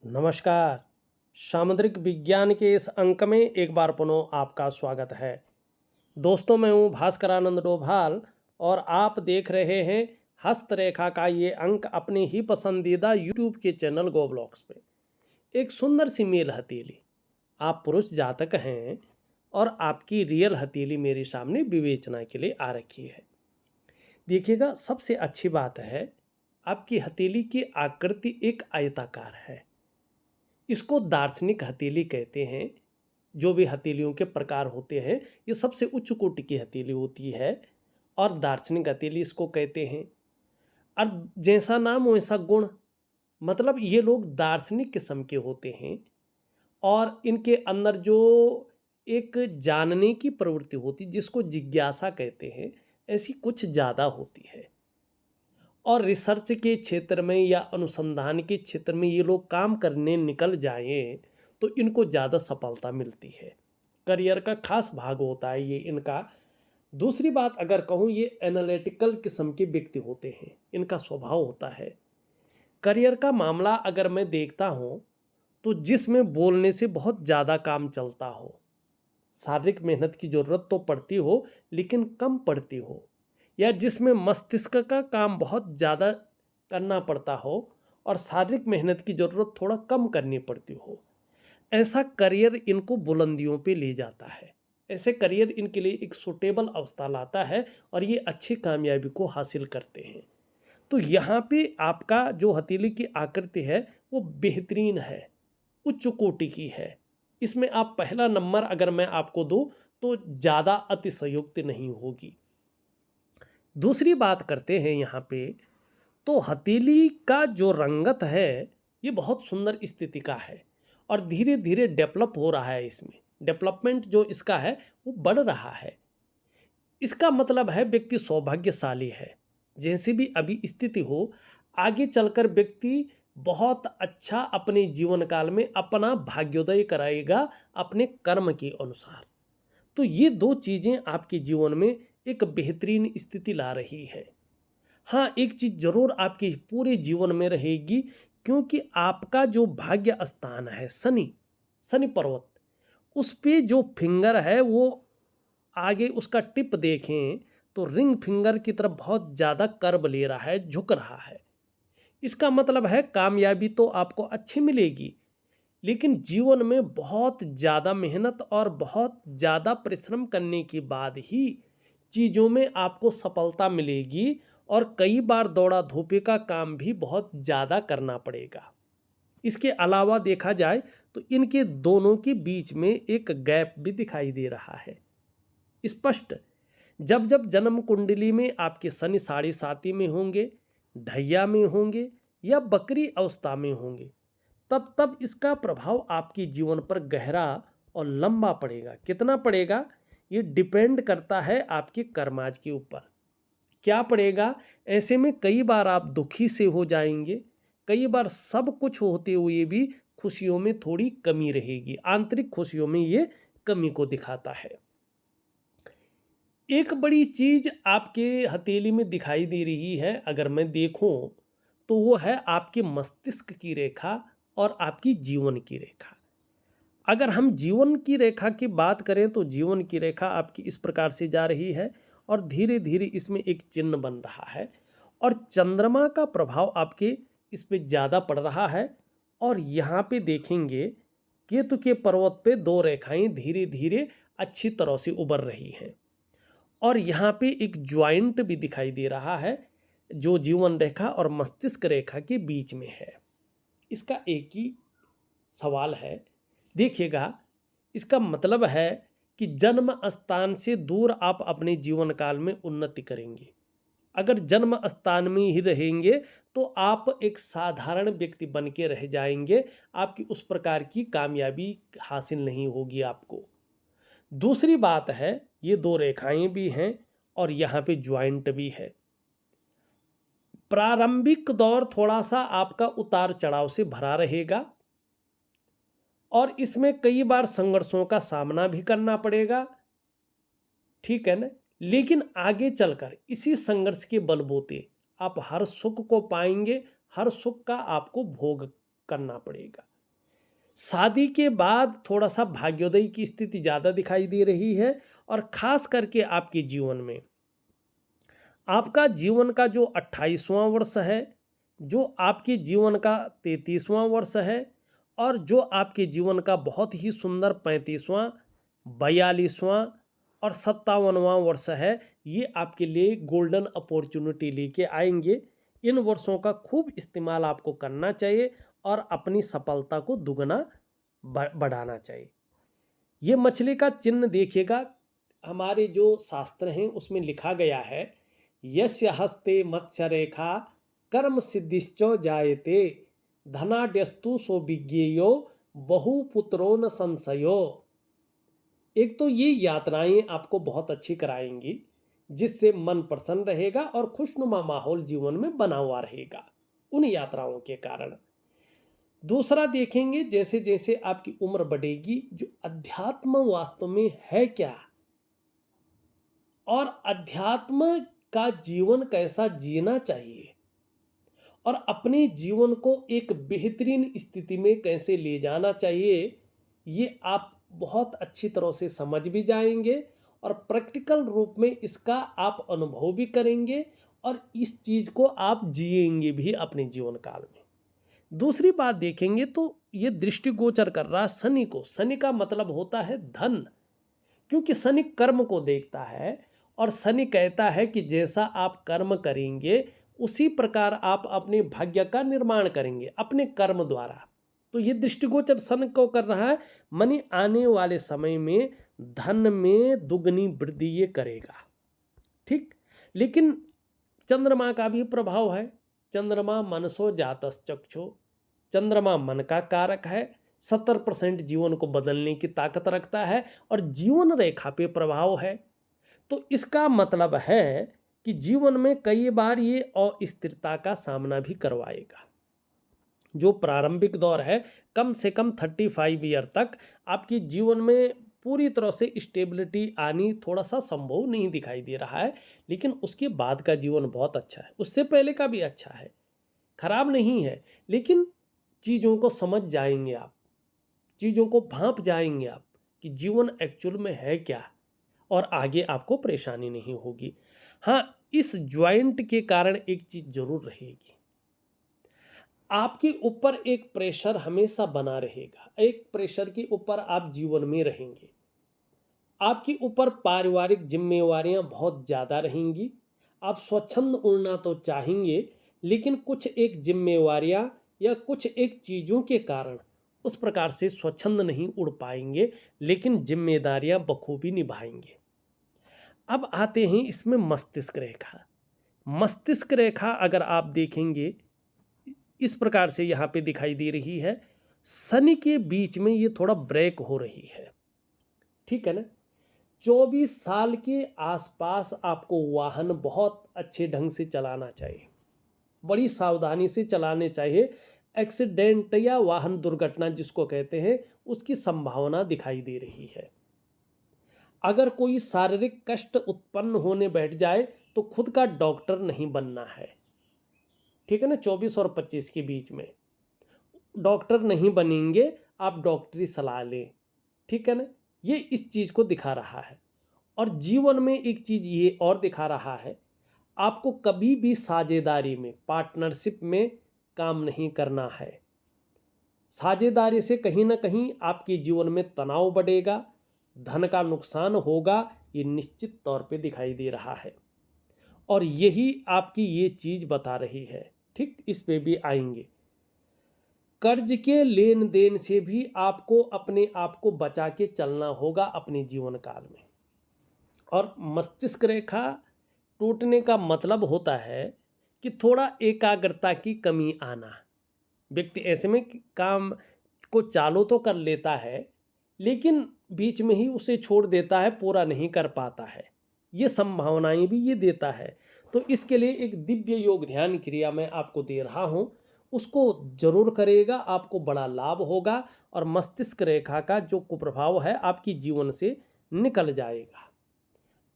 नमस्कार। सामुद्रिक विज्ञान के इस अंक में एक बार पुनः आपका स्वागत है। दोस्तों, मैं हूँ भास्करानंद डोभाल और आप देख रहे हैं हस्तरेखा का ये अंक अपने ही पसंदीदा यूट्यूब के चैनल गो ब्लॉग्स पे। एक सुंदर सी मेल हथेली, आप पुरुष जातक हैं और आपकी रियल हथेली मेरे सामने विवेचना के लिए आ रखी है। देखिएगा, सबसे अच्छी बात है आपकी हथेली की आकृति एक आयताकार है। इसको दार्शनिक हथेली कहते हैं। जो भी हथेलियों के प्रकार होते हैं, ये सबसे उच्च कोटि की हथेली होती है और दार्शनिक हथेली इसको कहते हैं। और जैसा नाम वैसा गुण, मतलब ये लोग दार्शनिक किस्म के होते हैं और इनके अंदर जो एक जानने की प्रवृत्ति होती, जिसको जिज्ञासा कहते हैं, ऐसी कुछ ज़्यादा होती है। और रिसर्च के क्षेत्र में या अनुसंधान के क्षेत्र में ये लोग काम करने निकल जाएं तो इनको ज़्यादा सफलता मिलती है। करियर का खास भाग होता है ये इनका। दूसरी बात अगर कहूँ, ये एनालिटिकल किस्म के व्यक्ति होते हैं, इनका स्वभाव होता है। करियर का मामला अगर मैं देखता हूँ तो जिसमें बोलने से बहुत ज़्यादा काम चलता हो, शारीरिक मेहनत की ज़रूरत तो पड़ती हो लेकिन कम पड़ती हो, या जिसमें मस्तिष्क का काम बहुत ज़्यादा करना पड़ता हो और शारीरिक मेहनत की ज़रूरत थोड़ा कम करनी पड़ती हो, ऐसा करियर इनको बुलंदियों पे ले जाता है। ऐसे करियर इनके लिए एक सूटेबल अवस्था लाता है और ये अच्छी कामयाबी को हासिल करते हैं। तो यहाँ पे आपका जो हथेली की आकृति है वो बेहतरीन है, उच्च कोटि की है। इसमें आप पहला नंबर अगर मैं आपको दूँ तो ज़्यादा अतिशयोक्ति नहीं होगी। दूसरी बात करते हैं यहाँ पे, तो हथेली का जो रंगत है ये बहुत सुंदर स्थिति का है और धीरे धीरे डेवलप हो रहा है। इसमें डेवलपमेंट जो इसका है वो बढ़ रहा है। इसका मतलब है व्यक्ति सौभाग्यशाली है। जैसी भी अभी स्थिति हो, आगे चलकर व्यक्ति बहुत अच्छा अपने जीवन काल में अपना भाग्योदय कराएगा अपने कर्म के अनुसार। तो ये दो चीज़ें आपके जीवन में एक बेहतरीन स्थिति ला रही है। हाँ, एक चीज़ ज़रूर आपके पूरे जीवन में रहेगी, क्योंकि आपका जो भाग्य स्थान है शनि, शनि पर्वत, उस पे जो फिंगर है वो आगे उसका टिप देखें तो रिंग फिंगर की तरफ बहुत ज़्यादा कर्व ले रहा है, झुक रहा है। इसका मतलब है कामयाबी तो आपको अच्छी मिलेगी, लेकिन जीवन में बहुत ज़्यादा मेहनत और बहुत ज़्यादा परिश्रम करने के बाद ही चीज़ों में आपको सफलता मिलेगी और कई बार दौड़ा धूपे का काम भी बहुत ज़्यादा करना पड़ेगा। इसके अलावा देखा जाए तो इनके दोनों के बीच में एक गैप भी दिखाई दे रहा है स्पष्ट। जब जब जन्म कुंडली में आपके शनि साढ़े साती में होंगे, ढैया में होंगे या बकरी अवस्था में होंगे, तब तब इसका प्रभाव आपके जीवन पर गहरा और लंबा पड़ेगा। कितना पड़ेगा ये डिपेंड करता है आपके कर्माज के ऊपर। क्या पड़ेगा, ऐसे में कई बार आप दुखी से हो जाएंगे, कई बार सब कुछ होते हुए भी खुशियों में थोड़ी कमी रहेगी, आंतरिक खुशियों में ये कमी को दिखाता है। एक बड़ी चीज आपके हथेली में दिखाई दे रही है अगर मैं देखूं, तो वो है आपके मस्तिष्क की रेखा और आपकी जीवन की रेखा। अगर हम जीवन की रेखा की बात करें तो जीवन की रेखा आपकी इस प्रकार से जा रही है और धीरे धीरे इसमें एक चिन्ह बन रहा है और चंद्रमा का प्रभाव आपके इस पे ज़्यादा पड़ रहा है। और यहाँ पे देखेंगे केतु के पर्वत पे दो रेखाएं धीरे धीरे अच्छी तरह से उभर रही हैं और यहाँ पे एक ज्वाइंट भी दिखाई दे रहा है जो जीवन रेखा और मस्तिष्क रेखा के बीच में है। इसका एक ही सवाल है, देखिएगा, इसका मतलब है कि जन्म स्थान से दूर आप अपने जीवन काल में उन्नति करेंगे। अगर जन्म स्थान में ही रहेंगे तो आप एक साधारण व्यक्ति बन के रह जाएंगे, आपकी उस प्रकार की कामयाबी हासिल नहीं होगी आपको। दूसरी बात है, ये दो रेखाएं भी हैं और यहाँ पे ज्वाइंट भी है। प्रारंभिक दौर थोड़ा सा आपका उतार चढ़ाव से भरा रहेगा और इसमें कई बार संघर्षों का सामना भी करना पड़ेगा, ठीक है ना। लेकिन आगे चलकर इसी संघर्ष के बलबूते आप हर सुख को पाएंगे, हर सुख का आपको भोग करना पड़ेगा। शादी के बाद थोड़ा सा भाग्योदय की स्थिति ज़्यादा दिखाई दे रही है, और ख़ास करके आपके जीवन में आपका जीवन का जो 28वां वर्ष है, जो आपके जीवन का 33वां वर्ष है, और जो आपके जीवन का बहुत ही सुंदर 35वां, 42वां और 57वां वर्ष है, ये आपके लिए गोल्डन अपॉर्चुनिटी लेके आएंगे। इन वर्षों का खूब इस्तेमाल आपको करना चाहिए और अपनी सफलता को दुगना बढ़ाना चाहिए। ये मछली का चिन्ह देखिएगा, हमारे जो शास्त्र हैं उसमें लिखा गया है, यस्य हस्ते मत्स्य रेखा कर्म सिद्धिश्च जायते धनाढ्यस्तु सो विज्ञेयो बहुपुत्रो न संशयो। एक तो ये यात्राएं आपको बहुत अच्छी कराएंगी, जिससे मन प्रसन्न रहेगा और खुशनुमा माहौल जीवन में बना हुआ रहेगा उन यात्राओं के कारण। दूसरा देखेंगे, जैसे जैसे आपकी उम्र बढ़ेगी, जो अध्यात्म वास्तव में है क्या, और अध्यात्म का जीवन कैसा जीना चाहिए, और अपने जीवन को एक बेहतरीन स्थिति में कैसे ले जाना चाहिए, ये आप बहुत अच्छी तरह से समझ भी जाएंगे और प्रैक्टिकल रूप में इसका आप अनुभव भी करेंगे और इस चीज़ को आप जिएंगे भी अपने जीवन काल में। दूसरी बात देखेंगे तो ये दृष्टिगोचर कर रहा शनि को। शनि का मतलब होता है धन, क्योंकि शनि कर्म को देखता है और शनि कहता है कि जैसा आप कर्म करेंगे उसी प्रकार आप अपने भाग्य का निर्माण करेंगे अपने कर्म द्वारा। तो ये दृष्टिगोचर शनि को कर रहा है, मानी आने वाले समय में धन में दुगनी वृद्धि ये करेगा। ठीक, लेकिन चंद्रमा का भी प्रभाव है। चंद्रमा मनसो जातश्चक्षु, चंद्रमा मन का कारक है, 70% जीवन को बदलने की ताकत रखता है और जीवन रेखा पे प्रभाव है। तो इसका मतलब है कि जीवन में कई बार ये अस्थिरता का सामना भी करवाएगा। जो प्रारंभिक दौर है, कम से कम 35 ईयर तक आपके जीवन में पूरी तरह से स्टेबिलिटी आनी थोड़ा सा संभव नहीं दिखाई दे रहा है, लेकिन उसके बाद का जीवन बहुत अच्छा है, उससे पहले का भी अच्छा है, खराब नहीं है। लेकिन चीज़ों को समझ जाएंगे आप, चीज़ों को भांप जाएंगे आप कि जीवन एक्चुअल में है क्या, और आगे आपको परेशानी नहीं होगी। हाँ, इस ज्वाइंट के कारण एक चीज़ जरूर रहेगी, आपके ऊपर एक प्रेशर हमेशा बना रहेगा, एक प्रेशर के ऊपर आप जीवन में रहेंगे, आपके ऊपर पारिवारिक जिम्मेवारियां बहुत ज़्यादा रहेंगी। आप स्वच्छंद उड़ना तो चाहेंगे, लेकिन कुछ एक जिम्मेवारियां या कुछ एक चीज़ों के कारण उस प्रकार से स्वच्छंद नहीं उड़ पाएंगे, लेकिन जिम्मेदारियां बखूबी निभाएंगे। अब आते हैं इसमें मस्तिष्क रेखा। मस्तिष्क रेखा अगर आप देखेंगे इस प्रकार से यहाँ पे दिखाई दे रही है, शनि के बीच में ये थोड़ा ब्रेक हो रही है, ठीक है ना। 24 साल के आसपास आपको वाहन बहुत अच्छे ढंग से चलाना चाहिए, बड़ी सावधानी से चलाने चाहिए। एक्सीडेंट या वाहन दुर्घटना जिसको कहते हैं, उसकी संभावना दिखाई दे रही है। अगर कोई शारीरिक कष्ट उत्पन्न होने बैठ जाए तो खुद का डॉक्टर नहीं बनना है, ठीक है ना। 24 और 25 के बीच में डॉक्टर नहीं बनेंगे, आप डॉक्टरी सलाह लें, ठीक है ना। ये इस चीज़ को दिखा रहा है। और जीवन में एक चीज़ ये और दिखा रहा है, आपको कभी भी साझेदारी में, पार्टनरशिप में काम नहीं करना है। साझेदारी से कहीं ना कहीं आपके जीवन में तनाव बढ़ेगा, धन का नुकसान होगा, ये निश्चित तौर पे दिखाई दे रहा है। और यही आपकी ये चीज़ बता रही है, ठीक, इस पे भी आएंगे। कर्ज के लेन देन से भी आपको अपने आप को बचा के चलना होगा अपने जीवन काल में। और मस्तिष्क रेखा टूटने का मतलब होता है कि थोड़ा एकाग्रता की कमी आना। व्यक्ति ऐसे में काम को चालू तो कर लेता है, लेकिन बीच में ही उसे छोड़ देता है, पूरा नहीं कर पाता है। ये संभावनाएं भी ये देता है। तो इसके लिए एक दिव्य योग ध्यान क्रिया मैं आपको दे रहा हूँ, उसको जरूर करेगा, आपको बड़ा लाभ होगा और मस्तिष्क रेखा का जो कुप्रभाव है आपकी जीवन से निकल जाएगा।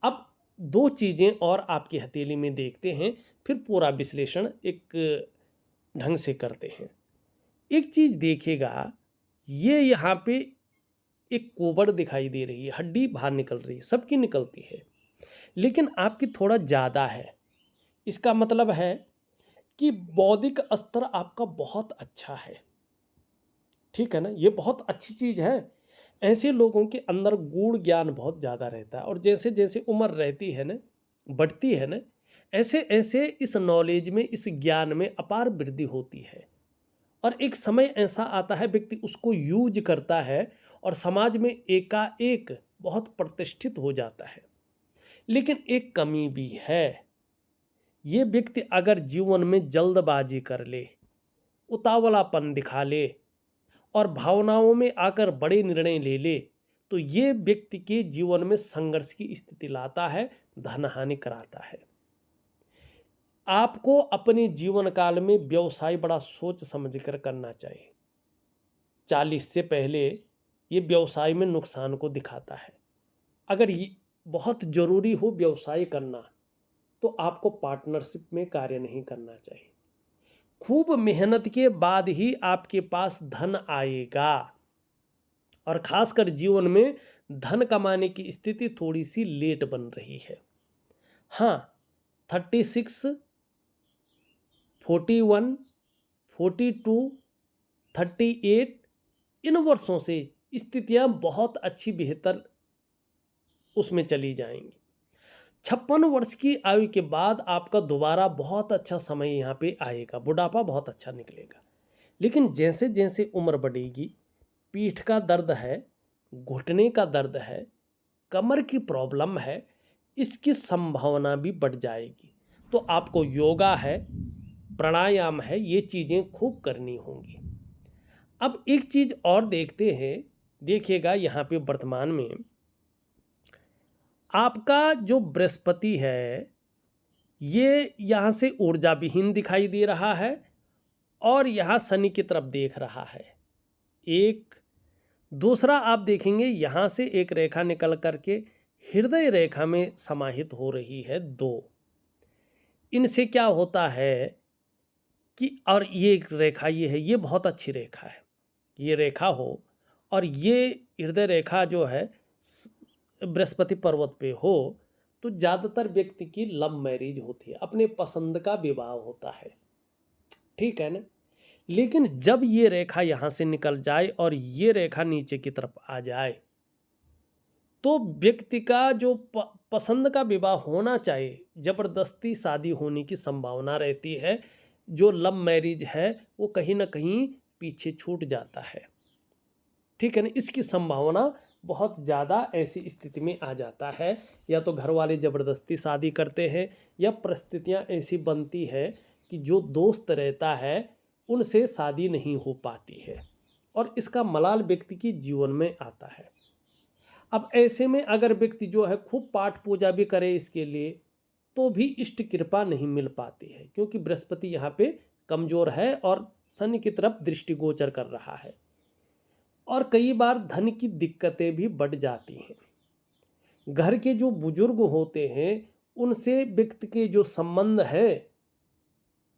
अब दो चीज़ें और आपकी हथेली में देखते हैं, फिर पूरा विश्लेषण एक ढंग से करते हैं। एक चीज़ देखिएगा, ये यहाँ पे एक कोबड़ दिखाई दे रही है, हड्डी बाहर निकल रही है, सबकी निकलती है, लेकिन आपकी थोड़ा ज़्यादा है। इसका मतलब है कि बौद्धिक स्तर आपका बहुत अच्छा है, ठीक है ना, ये बहुत अच्छी चीज़ है। ऐसे लोगों के अंदर गूढ़ ज्ञान बहुत ज़्यादा रहता है, और जैसे जैसे उम्र रहती है ना, बढ़ती है ना, ऐसे ऐसे इस नॉलेज में, इस ज्ञान में अपार वृद्धि होती है। और एक समय ऐसा आता है, व्यक्ति उसको यूज करता है और समाज में एकाएक बहुत प्रतिष्ठित हो जाता है। लेकिन एक कमी भी है, ये व्यक्ति अगर जीवन में जल्दबाजी कर ले, उतावलापन दिखा ले और भावनाओं में आकर बड़े निर्णय ले ले, तो ये व्यक्ति के जीवन में संघर्ष की स्थिति लाता है, धन हानि कराता है। आपको अपने जीवन काल में व्यवसाय बड़ा सोच समझकर करना चाहिए। 40 से पहले ये व्यवसाय में नुकसान को दिखाता है। अगर ये बहुत ज़रूरी हो व्यवसाय करना, तो आपको पार्टनरशिप में कार्य नहीं करना चाहिए। खूब मेहनत के बाद ही आपके पास धन आएगा, और खासकर जीवन में धन कमाने की स्थिति थोड़ी सी लेट बन रही है। हाँ, 36, 41, 42, 38 इन वर्षों से स्थितियां बहुत अच्छी बेहतर उसमें चली जाएंगी। 56 वर्ष की आयु के बाद आपका दोबारा बहुत अच्छा समय यहाँ पे आएगा, बुढ़ापा बहुत अच्छा निकलेगा। लेकिन जैसे जैसे उम्र बढ़ेगी, पीठ का दर्द है, घुटने का दर्द है, कमर की प्रॉब्लम है, इसकी संभावना भी बढ़ जाएगी। तो आपको योगा है, प्राणायाम है, ये चीज़ें खूब करनी होंगी। अब एक चीज़ और देखते हैं, देखिएगा यहाँ पे वर्तमान में आपका जो बृहस्पति है, ये यहाँ से ऊर्जा विहीन दिखाई दे रहा है और यहाँ शनि की तरफ देख रहा है। एक दूसरा आप देखेंगे यहाँ से एक रेखा निकल करके हृदय रेखा में समाहित हो रही है, 2। इनसे क्या होता है कि, और ये एक रेखा ये है, ये बहुत अच्छी रेखा है, ये रेखा हो और ये हृदय रेखा जो है बृहस्पति पर्वत पे हो, तो ज़्यादातर व्यक्ति की लव मैरिज होती है, अपने पसंद का विवाह होता है, ठीक है ना। लेकिन जब ये रेखा यहाँ से निकल जाए और ये रेखा नीचे की तरफ आ जाए, तो व्यक्ति का जो पसंद का विवाह होना चाहिए, जबरदस्ती शादी होने की संभावना रहती है। जो लव मैरिज है वो कहीं ना कहीं पीछे छूट जाता है, ठीक है ना। इसकी संभावना बहुत ज़्यादा ऐसी स्थिति में आ जाता है, या तो घर वाले ज़बरदस्ती शादी करते हैं, या परिस्थितियां ऐसी बनती है कि जो दोस्त रहता है उनसे शादी नहीं हो पाती है, और इसका मलाल व्यक्ति के जीवन में आता है। अब ऐसे में अगर व्यक्ति जो है खूब पाठ पूजा भी करे इसके लिए, तो भी इष्ट कृपा नहीं मिल पाती है, क्योंकि बृहस्पति यहाँ पे कमज़ोर है और शनि की तरफ दृष्टिगोचर कर रहा है। और कई बार धन की दिक्कतें भी बढ़ जाती हैं। घर के जो बुजुर्ग होते हैं उनसे व्यक्ति के जो संबंध है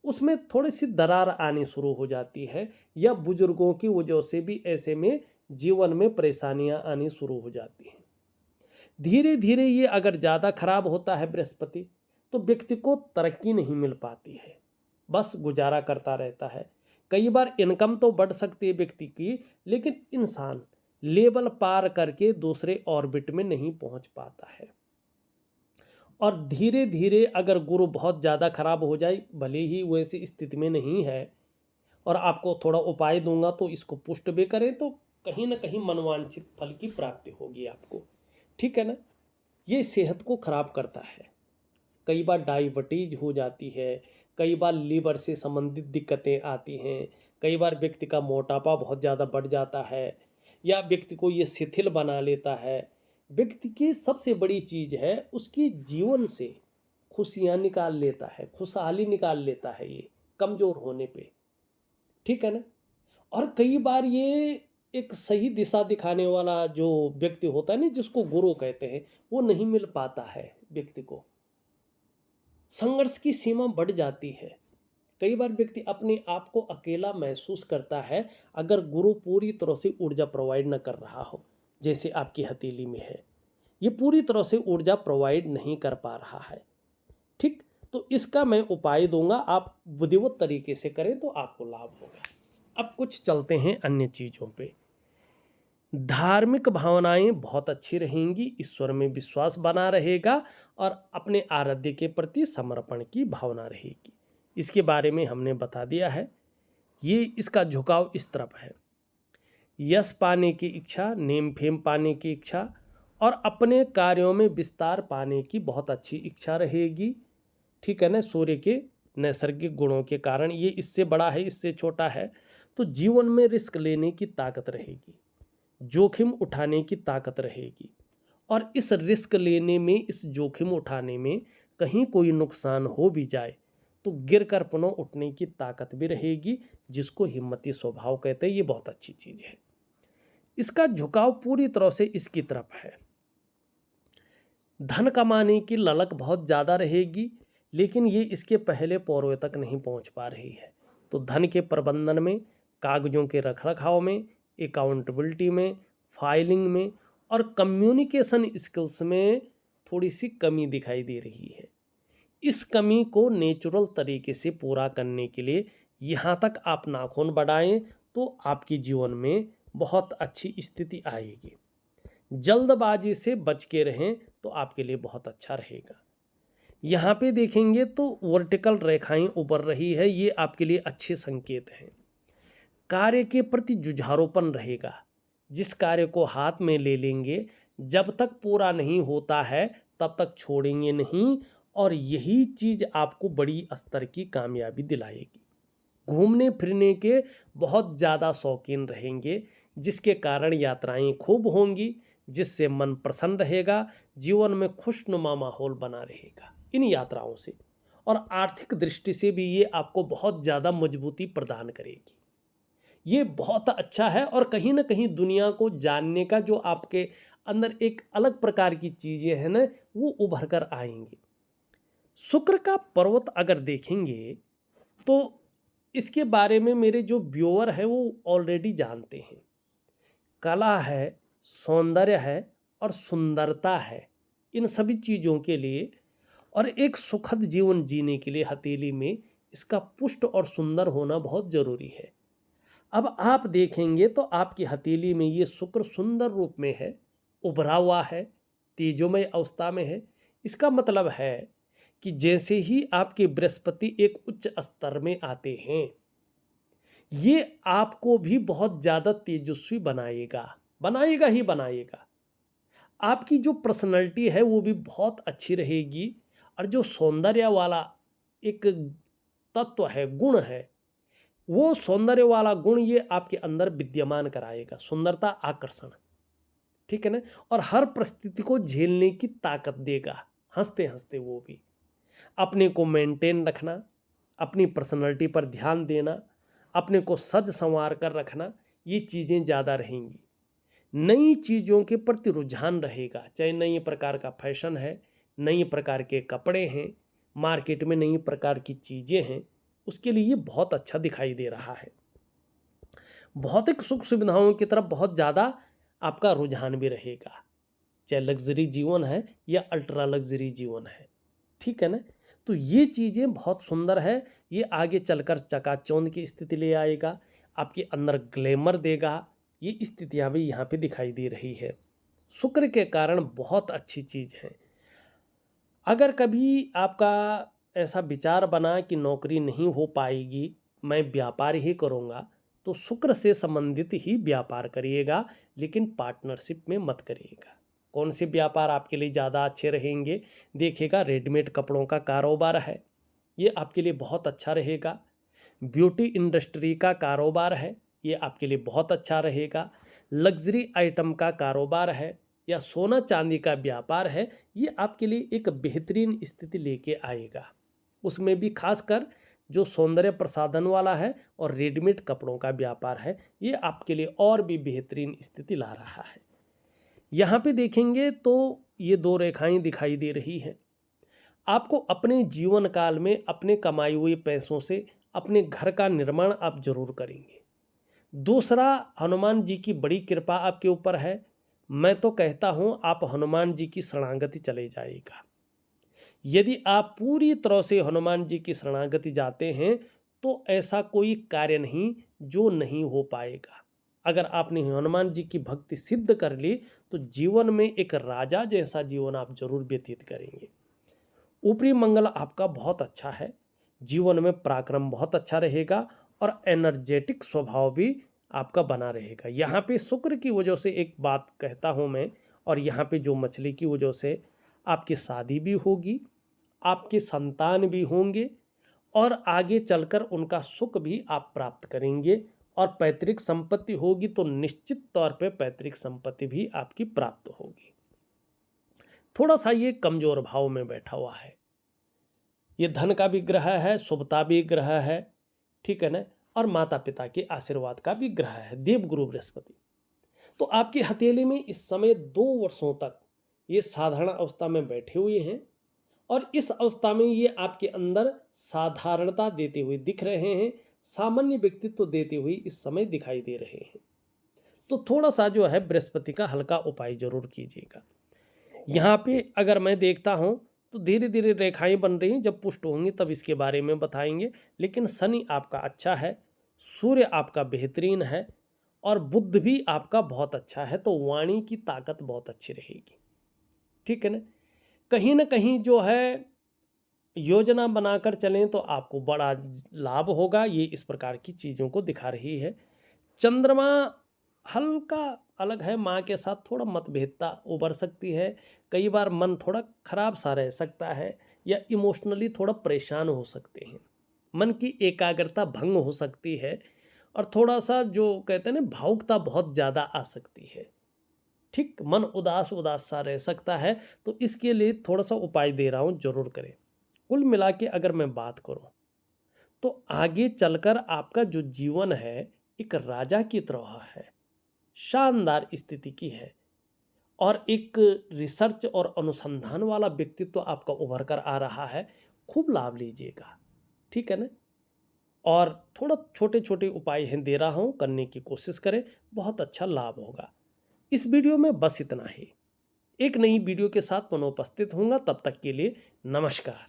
उसमें थोड़ी सी दरार आनी शुरू हो जाती है, या बुजुर्गों की वजह से भी ऐसे में जीवन में परेशानियां आनी शुरू हो जाती हैं। धीरे धीरे ये अगर ज़्यादा खराब होता है बृहस्पति, तो व्यक्ति को तरक्की नहीं मिल पाती है, बस गुजारा करता रहता है। कई बार इनकम तो बढ़ सकती है व्यक्ति की, लेकिन इंसान लेवल पार करके दूसरे ऑर्बिट में नहीं पहुंच पाता है। और धीरे धीरे अगर गुरु बहुत ज़्यादा खराब हो जाए, भले ही वैसी स्थिति में नहीं है, और आपको थोड़ा उपाय दूंगा तो इसको पुष्ट भी करें, तो कहीं ना कहीं मनवांछित फल की प्राप्ति होगी आपको, ठीक है ना। ये सेहत को खराब करता है, कई बार डायबिटीज हो जाती है, कई बार लीवर से संबंधित दिक्कतें आती हैं, कई बार व्यक्ति का मोटापा बहुत ज़्यादा बढ़ जाता है, या व्यक्ति को ये शिथिल बना लेता है। व्यक्ति की सबसे बड़ी चीज़ है उसकी जीवन से खुशियाँ निकाल लेता है, खुशहाली निकाल लेता है ये कमज़ोर होने पे, ठीक है ना। और कई बार ये एक सही दिशा दिखाने वाला जो व्यक्ति होता है ना, जिसको गुरु कहते हैं, वो नहीं मिल पाता है व्यक्ति को, संघर्ष की सीमा बढ़ जाती है। कई बार व्यक्ति अपने आप को अकेला महसूस करता है अगर गुरु पूरी तरह से ऊर्जा प्रोवाइड न कर रहा हो, जैसे आपकी हथेली में है, ये पूरी तरह से ऊर्जा प्रोवाइड नहीं कर पा रहा है। ठीक, तो इसका मैं उपाय दूंगा, आप विधिवत तरीके से करें तो आपको लाभ होगा। अब कुछ चलते हैं अन्य चीज़ों पे। धार्मिक भावनाएं बहुत अच्छी रहेंगी, ईश्वर में विश्वास बना रहेगा और अपने आराध्य के प्रति समर्पण की भावना रहेगी। इसके बारे में हमने बता दिया है। ये इसका झुकाव इस तरफ है, यश पाने की इच्छा, नेम फेम पाने की इच्छा और अपने कार्यों में विस्तार पाने की बहुत अच्छी इच्छा रहेगी। ठीक है ना, सूर्य के नैसर्गिक गुणों के कारण ये इससे बड़ा है, इससे छोटा है, तो जीवन में रिस्क लेने की ताकत रहेगी, जोखिम उठाने की ताकत रहेगी और इस रिस्क लेने में, इस जोखिम उठाने में कहीं कोई नुकसान हो भी जाए तो गिर कर पुनः उठने की ताकत भी रहेगी, जिसको हिम्मती स्वभाव कहते हैं। ये बहुत अच्छी चीज़ है। इसका झुकाव पूरी तरह से इसकी तरफ है। धन कमाने की ललक बहुत ज़्यादा रहेगी, लेकिन ये इसके पहले पौरों तक नहीं पहुंच पा रही है। तो धन के प्रबंधन में, कागजों के रखरखाव में, अकाउंटेबिलिटी में, फाइलिंग में और कम्युनिकेशन स्किल्स में थोड़ी सी कमी दिखाई दे रही है। इस कमी को नेचुरल तरीके से पूरा करने के लिए यहाँ तक आप नाखून बढ़ाएं तो आपके जीवन में बहुत अच्छी स्थिति आएगी। जल्दबाजी से बच के रहें तो आपके लिए बहुत अच्छा रहेगा। यहाँ पे देखेंगे तो वर्टिकल रेखाएं उभर रही है, ये आपके लिए अच्छे संकेत हैं। कार्य के प्रति जुझारूपन रहेगा। जिस कार्य को हाथ में ले लेंगे, जब तक पूरा नहीं होता है तब तक छोड़ेंगे नहीं और यही चीज़ आपको बड़ी स्तर की कामयाबी दिलाएगी। घूमने फिरने के बहुत ज़्यादा शौकीन रहेंगे, जिसके कारण यात्राएं खूब होंगी, जिससे मन प्रसन्न रहेगा, जीवन में खुशनुमा माहौल बना रहेगा इन यात्राओं से। और आर्थिक दृष्टि से भी ये आपको बहुत ज़्यादा मजबूती प्रदान करेगी। ये बहुत अच्छा है और कहीं ना कहीं दुनिया को जानने का जो आपके अंदर एक अलग प्रकार की चीज़ें हैं ना, वो उभर कर आएंगी। शुक्र का पर्वत अगर देखेंगे तो इसके बारे में मेरे जो व्यूअर है वो ऑलरेडी जानते हैं। कला है, सौंदर्य है और सुंदरता है, इन सभी चीज़ों के लिए और एक सुखद जीवन जीने के लिए हथेली में इसका पुष्ट और सुंदर होना बहुत ज़रूरी है। अब आप देखेंगे तो आपकी हथेली में ये शुक्र सुंदर रूप में है, उभरा हुआ है, तेजोमय अवस्था में है। इसका मतलब है कि जैसे ही आपके बृहस्पति एक उच्च स्तर में आते हैं, ये आपको भी बहुत ज़्यादा तेजस्वी बनाएगा ही बनाएगा। आपकी जो पर्सनैलिटी है वो भी बहुत अच्छी रहेगी और जो सौंदर्य वाला एक तत्व है, गुण है, वो सौंदर्य वाला गुण ये आपके अंदर विद्यमान कराएगा, सुंदरता, आकर्षण। ठीक है ना, और हर परिस्थिति को झेलने की ताकत देगा, हंसते हंसते वो भी। अपने को मेंटेन रखना, अपनी पर्सनैलिटी पर ध्यान देना, अपने को सज संवार कर रखना, ये चीज़ें ज़्यादा रहेंगी। नई चीज़ों के प्रति रुझान रहेगा, चाहे नई प्रकार का फैशन है, नई प्रकार के कपड़े हैं, मार्केट में नई प्रकार की चीज़ें हैं, उसके लिए ये बहुत अच्छा दिखाई दे रहा है। भौतिक सुख सुविधाओं की तरफ बहुत ज़्यादा आपका रुझान भी रहेगा, चाहे लग्जरी जीवन है या अल्ट्रा लग्जरी जीवन है। ठीक है ना, तो ये चीज़ें बहुत सुंदर है। ये आगे चलकर चकाचौंध की स्थिति ले आएगा, आपके अंदर ग्लैमर देगा। ये स्थितियाँ भी यहाँ पे दिखाई दे रही है। शुक्र के कारण बहुत अच्छी चीज़ है। अगर कभी आपका ऐसा विचार बना कि नौकरी नहीं हो पाएगी, मैं व्यापार ही करूँगा, तो शुक्र से संबंधित ही व्यापार करिएगा, लेकिन पार्टनरशिप में मत करिएगा। कौन से व्यापार आपके लिए ज़्यादा अच्छे रहेंगे? देखिएगा, रेडीमेड कपड़ों का कारोबार है, ये आपके लिए बहुत अच्छा रहेगा। ब्यूटी इंडस्ट्री का कारोबार है, ये आपके लिए बहुत अच्छा रहेगा। लग्जरी आइटम का कारोबार है या सोना चांदी का व्यापार है, ये आपके लिए एक बेहतरीन स्थिति लेके आएगा। उसमें भी खासकर जो सौंदर्य प्रसाधन वाला है और रेडीमेड कपड़ों का व्यापार है, ये आपके लिए और भी बेहतरीन स्थिति ला रहा है। यहाँ पे देखेंगे तो ये दो रेखाएं दिखाई दे रही हैं। आपको अपने जीवन काल में अपने कमाए हुए पैसों से अपने घर का निर्माण आप जरूर करेंगे। दूसरा, हनुमान जी की बड़ी कृपा आपके ऊपर है। मैं तो कहता हूं आप हनुमान जी की शरणागति चले जाइएगा। यदि आप पूरी तरह से हनुमान जी की शरणागति जाते हैं तो ऐसा कोई कार्य नहीं जो नहीं हो पाएगा। अगर आपने हनुमान जी की भक्ति सिद्ध कर ली तो जीवन में एक राजा जैसा जीवन आप जरूर व्यतीत करेंगे। ऊपरी मंगल आपका बहुत अच्छा है, जीवन में पराक्रम बहुत अच्छा रहेगा और एनर्जेटिक स्वभाव भी आपका बना रहेगा। यहाँ पे शुक्र की वजह से एक बात कहता हूँ मैं, और यहाँ पे जो मछली की वजह से आपकी शादी भी होगी, आपके संतान भी होंगे और आगे चलकर उनका सुख भी आप प्राप्त करेंगे। और पैतृक संपत्ति होगी तो निश्चित तौर पे पैतृक संपत्ति भी आपकी प्राप्त होगी। थोड़ा सा ये कमजोर भाव में बैठा हुआ है, ये धन का भी ग्रह है, शुभता भी ग्रह है, ठीक है ना, और माता पिता के आशीर्वाद का भी ग्रह है, देवगुरु बृहस्पति। तो आपकी हथेली में इस समय 2 वर्षों तक ये साधारण अवस्था में बैठे हुए हैं और इस अवस्था में ये आपके अंदर साधारणता देते हुए दिख रहे हैं, सामान्य व्यक्तित्व देते हुए इस समय दिखाई दे रहे हैं। तो थोड़ा सा जो है बृहस्पति का हल्का उपाय जरूर कीजिएगा। यहाँ पे अगर मैं देखता हूँ तो धीरे धीरे रेखाएं बन रही हैं, जब पुष्ट होंगी तब इसके बारे में बताएंगे। लेकिन शनि आपका अच्छा है, सूर्य आपका बेहतरीन है और बुध भी आपका बहुत अच्छा है, तो वाणी की ताकत बहुत अच्छी रहेगी, ठीक है ना कहीं जो है योजना बनाकर चलें तो आपको बड़ा लाभ होगा, ये इस प्रकार की चीज़ों को दिखा रही है। चंद्रमा हल्का अलग है, माँ के साथ थोड़ा मतभेदता उभर सकती है, कई बार मन थोड़ा खराब सा रह सकता है या इमोशनली थोड़ा परेशान हो सकते हैं, मन की एकाग्रता भंग हो सकती है और थोड़ा सा जो कहते हैं ना भावुकता बहुत ज़्यादा आ सकती है, ठीक, मन उदास उदास सा रह सकता है। तो इसके लिए थोड़ा सा उपाय दे रहा हूँ, जरूर करें। कुल मिला के अगर मैं बात करूँ तो आगे चलकर आपका जो जीवन है एक राजा की तरह है, शानदार स्थिति की है और एक रिसर्च और अनुसंधान वाला व्यक्तित्व आपका उभर कर आ रहा है। खूब लाभ लीजिएगा, ठीक है ना। और थोड़ा छोटे छोटे उपाय हैं दे रहा हूँ, करने की कोशिश करें, बहुत अच्छा लाभ होगा। इस वीडियो में बस इतना ही। एक नई वीडियो के साथ पुनः उपस्थित होऊंगा, तब तक के लिए नमस्कार।